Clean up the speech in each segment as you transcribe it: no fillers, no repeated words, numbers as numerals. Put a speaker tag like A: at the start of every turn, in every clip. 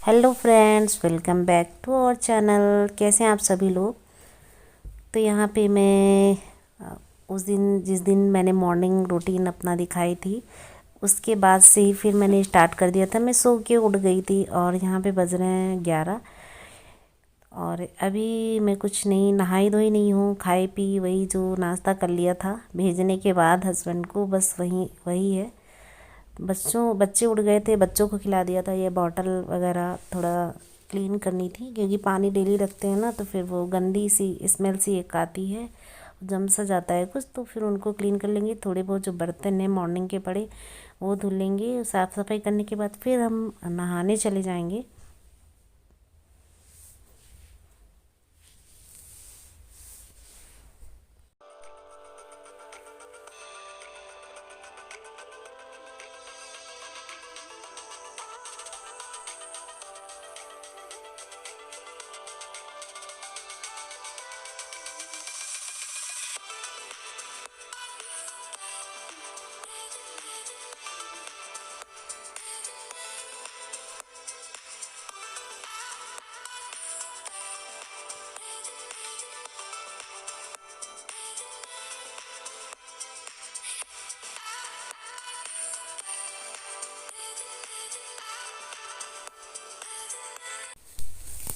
A: Hello friends, welcome back to our channel. कैसे हैं आप सभी लोग। तो यहाँ पे मैं उस दिन जिस दिन मैंने मॉर्निंग रूटीन अपना दिखाई थी, उसके बाद से ही फिर मैंने स्टार्ट कर दिया था। मैं सो के उठ गई थी और यहाँ पे बज रहे हैं 11। और अभी मैं कुछ नहीं, नहाई धोई नहीं हूँ, खाई पी वही जो नाश्ता कर लिया था भेजने के बाद हस्बैंड को, बस वही वही है। बच्चे उठ गए थे, बच्चों को खिला दिया था। ये बॉटल वगैरह थोड़ा क्लीन करनी थी क्योंकि पानी डेली रखते हैं ना, तो फिर वो गंदी सी स्मेल सी एक आती है, जम सा जाता है कुछ, तो फिर उनको क्लीन कर लेंगे। थोड़े बहुत जो बर्तन हैं मॉर्निंग के पड़े वो धुल लेंगे। साफ़ सफाई करने के बाद फिर हम नहाने चले जाएंगे।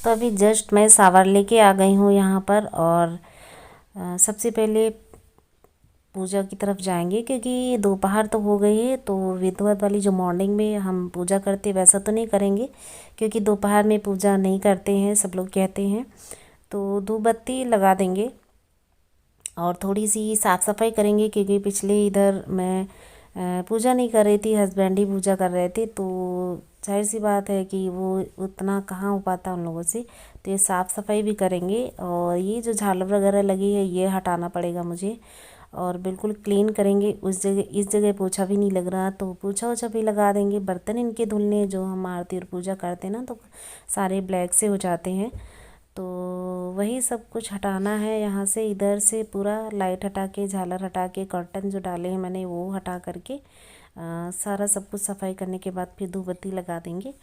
A: तो अभी जस्ट मैं सावर लेके आ गई हूँ यहाँ पर। और सबसे पहले पूजा की तरफ जाएंगे क्योंकि दोपहर तो हो गई है। तो विधवत वाली जो मॉर्निंग में हम पूजा करते वैसा तो नहीं करेंगे क्योंकि दोपहर में पूजा नहीं करते हैं, सब लोग कहते हैं। तो धूप बत्ती लगा देंगे और थोड़ी सी साफ़ सफाई करेंगे क्योंकि पिछले इधर मैं पूजा नहीं कर रही थी, हस्बैंड ही पूजा कर रहे थे। तो जाहिर सी बात है कि वो उतना कहाँ हो पाता उन लोगों से। तो ये साफ़ सफाई भी करेंगे और ये जो झालर वगैरह लगी है ये हटाना पड़ेगा मुझे, और बिल्कुल क्लीन करेंगे। उस जगह इस जगह पोछा भी नहीं लग रहा तो पोछा ओछा भी लगा देंगे। बर्तन इनके धुलने जो हम आरती और पूजा करते हैं ना, तो सारे ब्लैक से हो जाते हैं। तो वही सब कुछ हटाना है यहाँ से, इधर से पूरा लाइट हटा के, झालर हटा के, कर्टन जो डाले हैं मैंने वो हटा करके सारा सब कुछ सफाई करने के बाद फिर धूप बत्ती लगा देंगे।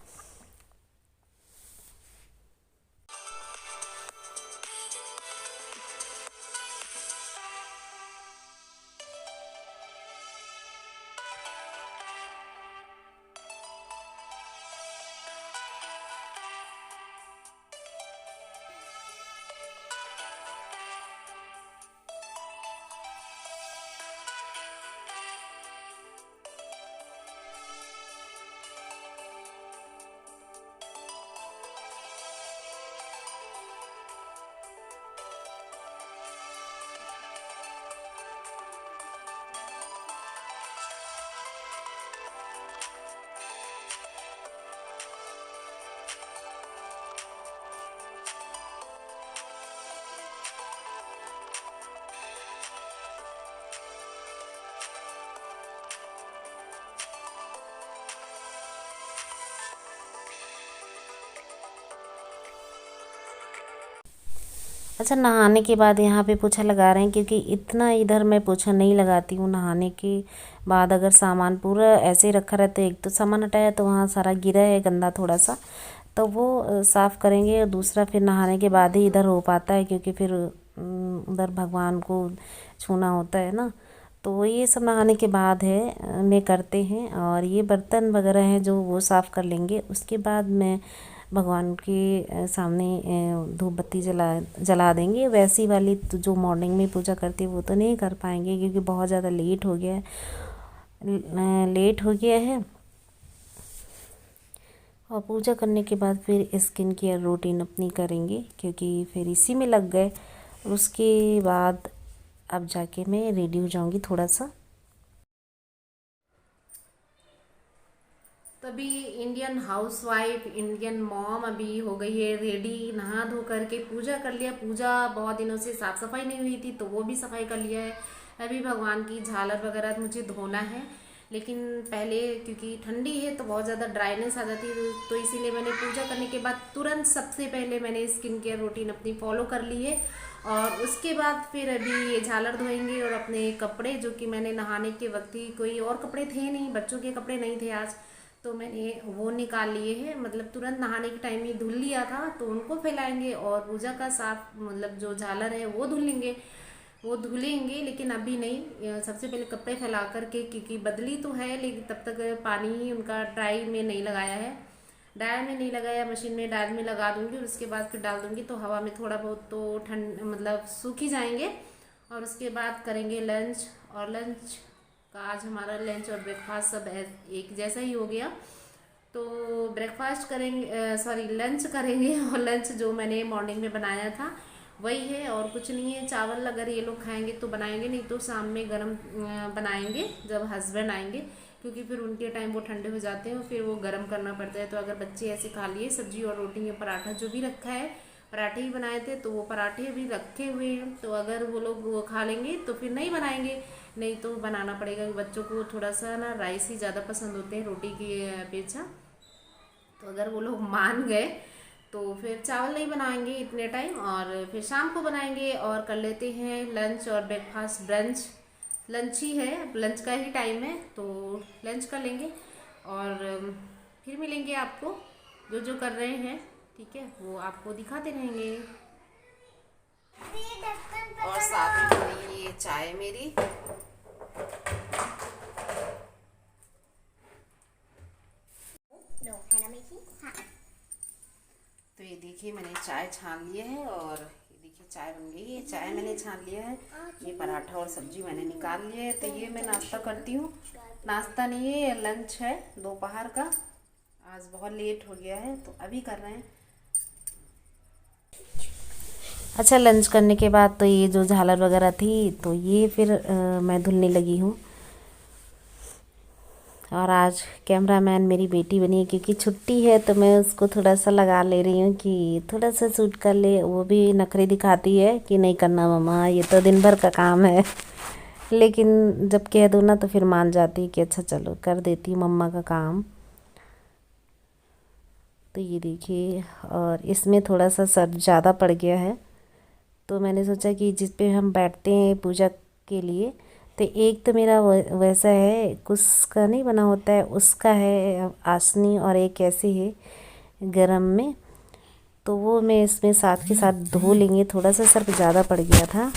A: अच्छा, नहाने के बाद यहाँ पे पोछा लगा रहे हैं क्योंकि इतना इधर मैं पोछा नहीं लगाती हूँ। नहाने के बाद अगर सामान पूरा ऐसे ही रखा रहता है, एक तो सामान हटाया तो वहाँ सारा गिरा है गंदा थोड़ा सा, तो वो साफ़ करेंगे। और दूसरा फिर नहाने के बाद ही इधर हो पाता है क्योंकि फिर उधर भगवान को छूना होता है ना। तो ये सब नहाने के बाद है में करते हैं। और ये बर्तन वगैरह हैं जो वो साफ़ कर लेंगे। उसके बाद मैं भगवान के सामने धूप बत्ती जला देंगे। वैसी वाली तो जो मॉर्निंग में पूजा करती है वो तो नहीं कर पाएंगे क्योंकि बहुत ज़्यादा लेट हो गया है। और पूजा करने के बाद फिर स्किन केयर रूटीन अपनी करेंगे क्योंकि फिर इसी में लग गए। उसके बाद अब जाके मैं रेडी हो जाऊंगी थोड़ा सा। तभी इंडियन हाउसवाइफ, इंडियन मॉम अभी हो गई है रेडी, नहा धो करके पूजा कर लिया। पूजा बहुत दिनों से साफ सफाई नहीं हुई थी तो वो भी सफाई कर लिया है। अभी भगवान की झालर वगैरह मुझे धोना है, लेकिन पहले क्योंकि ठंडी है तो बहुत ज़्यादा ड्राइनेस आ जाती है, तो इसीलिए मैंने पूजा करने के बाद तुरंत सबसे पहले मैंने स्किन केयर रूटीन अपनी फॉलो कर ली है। और उसके बाद फिर अभी ये झालर धोएंगे और अपने कपड़े, जो कि मैंने नहाने के वक्त ही, कोई और कपड़े थे नहीं, बच्चों के कपड़े नहीं थे आज, तो मैंने वो निकाल लिए हैं, मतलब तुरंत नहाने के टाइम ही धुल लिया था, तो उनको फैलाएंगे और पूजा का साफ मतलब जो झालर है वो धुलेंगे, वो धुलेंगे, लेकिन अभी नहीं। सबसे पहले कपड़े फैला करके, क्योंकि बदली तो है लेकिन तब तक पानी उनका ड्राई में नहीं लगाया है, ड्रायर में नहीं लगाया, मशीन में ड्रायर में लगा दूंगी और उसके बाद फिर डाल दूंगी, तो हवा में थोड़ा बहुत तो ठंड मतलब सूख ही जाएंगे। और उसके बाद करेंगे लंच। और लंच का आज हमारा लंच और ब्रेकफास्ट सब एक जैसा ही हो गया। तो ब्रेकफास्ट करेंगे, सॉरी लंच करेंगे और लंच जो मैंने मॉर्निंग में बनाया था वही है और कुछ नहीं है। चावल अगर ये लोग खाएंगे तो बनाएंगे, नहीं तो शाम में गरम बनाएंगे जब हस्बैंड आएंगे, क्योंकि फिर उनके टाइम वो ठंडे हो जाते हैं, फिर वो गर्म करना पड़ता है। तो अगर बच्चे ऐसे खा लिए सब्जी और रोटी या पराठा जो भी रखा है, पराठे ही बनाए थे तो वो पराठे भी रखे हुए हैं, तो अगर वो लोग वो खा लेंगे तो फिर नहीं बनाएंगे, नहीं तो बनाना पड़ेगा। बच्चों को थोड़ा सा ना राइस ही ज़्यादा पसंद होते हैं रोटी की अपेक्षा। तो अगर वो लोग मान गए तो फिर चावल नहीं बनाएंगे इतने टाइम, और फिर शाम को बनाएंगे और कर लेते हैं लंच और ब्रेकफास्ट। ब्रंच लंच ही है, लंच का ही टाइम है, तो लंच कर लेंगे और फिर मिलेंगे आपको। जो जो कर रहे हैं ठीक है वो आपको दिखाते रहेंगे। और साथ में ये चाय मेरी। तो ये देखिए मैंने चाय छान लिए है और ये देखिए चाय बन गई है। चाय मैंने छान लिया है, ये पराठा और सब्जी मैंने निकाल लिया है। तो ये मैं नाश्ता करती हूँ, नाश्ता नहीं है, ये लंच है दोपहर का। आज बहुत लेट हो गया है तो अभी कर रहे हैं। अच्छा, लंच करने के बाद तो ये जो झालर वगैरह थी तो ये फिर मैं धुलने लगी हूँ। और आज कैमरामैन मेरी बेटी बनी है, क्योंकि छुट्टी है तो मैं उसको थोड़ा सा लगा ले रही हूँ कि थोड़ा सा शूट कर ले। वो भी नखरे दिखाती है कि नहीं करना मम्मा, ये तो दिन भर का काम है। लेकिन जब कह दो ना तो फिर मान जाती है कि अच्छा चलो कर देती हूँ मम्मा का काम। तो ये देखिए, और इसमें थोड़ा सा सर ज़्यादा पड़ गया है, तो मैंने सोचा कि जिस पे हम बैठते हैं पूजा के लिए, तो एक तो मेरा वैसा है कुछ का नहीं बना होता है, उसका है आसनी, और एक ऐसे है गरम में। तो वो मैं इसमें साथ के साथ धो लेंगे। थोड़ा सा सर ज़्यादा पड़ गया था।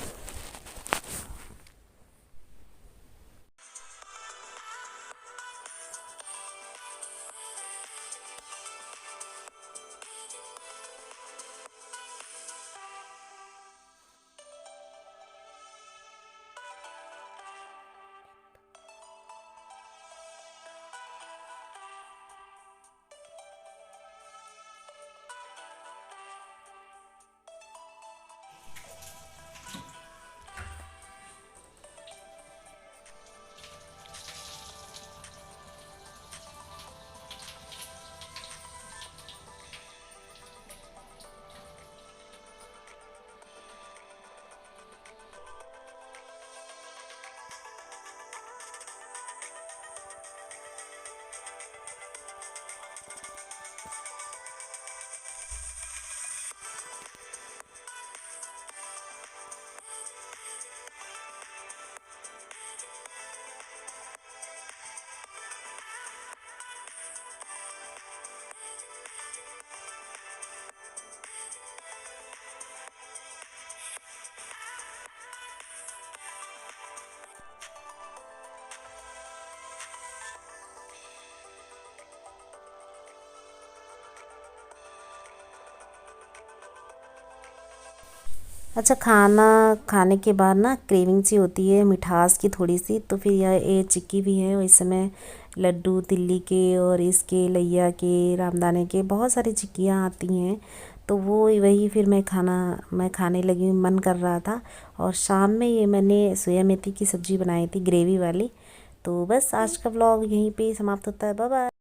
A: अच्छा, खाना खाने के बाद ना क्रेविंग सी होती है मिठास की थोड़ी सी, तो फिर ये चिक्की भी है। और इस समय लड्डू दिल्ली के और इसके लैया के रामदाने के बहुत सारी चिक्कियाँ आती हैं, तो वो वही फिर मैं खाने लगी हूँ, मन कर रहा था। और शाम में ये मैंने सोया मेथी की सब्ज़ी बनाई थी ग्रेवी वाली। तो बस आज का व्लॉग यहीं पे समाप्त होता है। Bye bye.